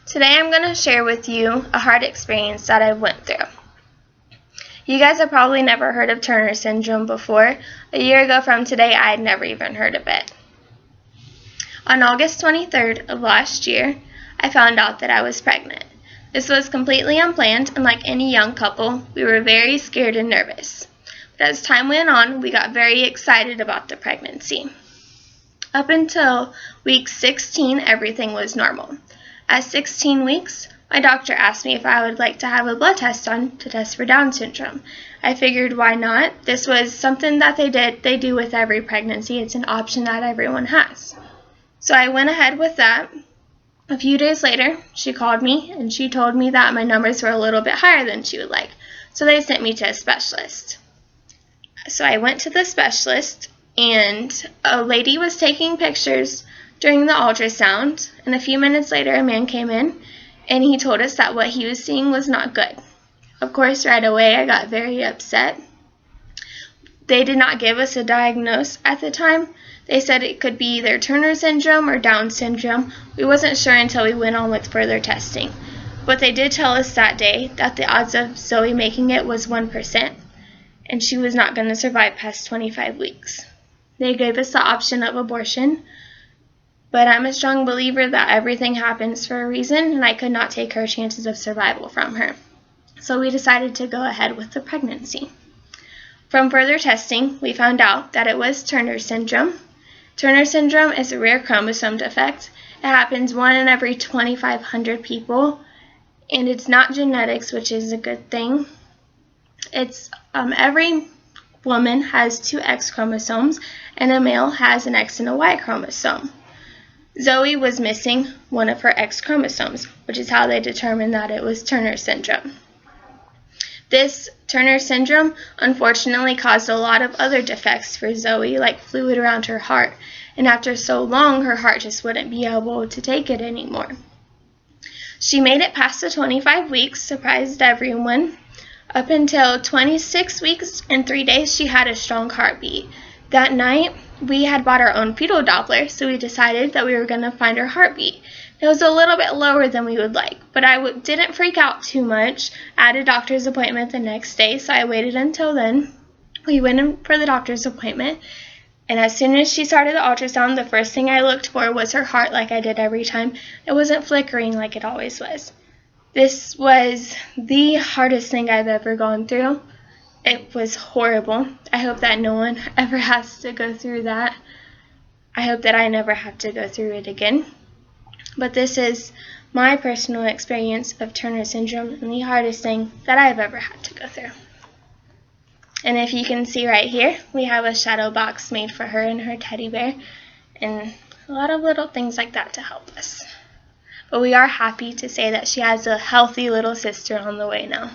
Today I'm going to share with you a hard experience that I went through. You guys have probably never heard of Turner syndrome before. A year ago from today, I had never even heard of it. On August 23rd of last year, I found out that I was pregnant. This was completely unplanned, and like any young couple, we were very scared and nervous. But as time went on, we got very excited about the pregnancy. Up until week 16, everything was normal. At 16 weeks, my doctor asked me if I would like to have a blood test done to test for Down syndrome. I figured, why not? This was something that they do with every pregnancy. It's an option that everyone has. So I went ahead with that. A few days later, she called me and she told me that my numbers were a little bit higher than she would like. So they sent me to a specialist. So I went to the specialist, and a lady was taking pictures during the ultrasound, and a few minutes later a man came in and he told us that what he was seeing was not good. Of course, right away I got very upset. They did not give us a diagnosis at the time. They said it could be either Turner syndrome or Down syndrome. We wasn't sure until we went on with further testing. But they did tell us that day that the odds of Zoe making it was 1%, and she was not going to survive past 25 weeks. They gave us the option of abortion, but I'm a strong believer that everything happens for a reason, and I could not take her chances of survival from her. So we decided to go ahead with the pregnancy. From further testing, we found out that it was Turner syndrome. Turner syndrome is a rare chromosome defect. It happens 1 in every 2,500 people, and it's not genetics, which is a good thing. It's every woman has 2 X chromosomes, and a male has an X and a Y chromosome. Zoe was missing one of her X chromosomes, which is how they determined that it was Turner syndrome. This Turner syndrome unfortunately caused a lot of other defects for Zoe, like fluid around her heart, and after so long, her heart just wouldn't be able to take it anymore. She made it past the 25 weeks, surprised everyone. Up until 26 weeks and 3 days, she had a strong heartbeat. That night, we had bought our own fetal Doppler, so we decided that we were going to find her heartbeat. It was a little bit lower than we would like, but I didn't freak out too much. I had a doctor's appointment the next day, so I waited until then. We went in for the doctor's appointment, and as soon as she started the ultrasound, the first thing I looked for was her heart, like I did every time. It wasn't flickering like it always was. This was the hardest thing I've ever gone through. It was horrible. I hope that no one ever has to go through that. I hope that I never have to go through it again. But this is my personal experience of Turner syndrome and the hardest thing that I've ever had to go through. And if you can see right here, we have a shadow box made for her and her teddy bear, and a lot of little things like that to help us. But we are happy to say that she has a healthy little sister on the way now.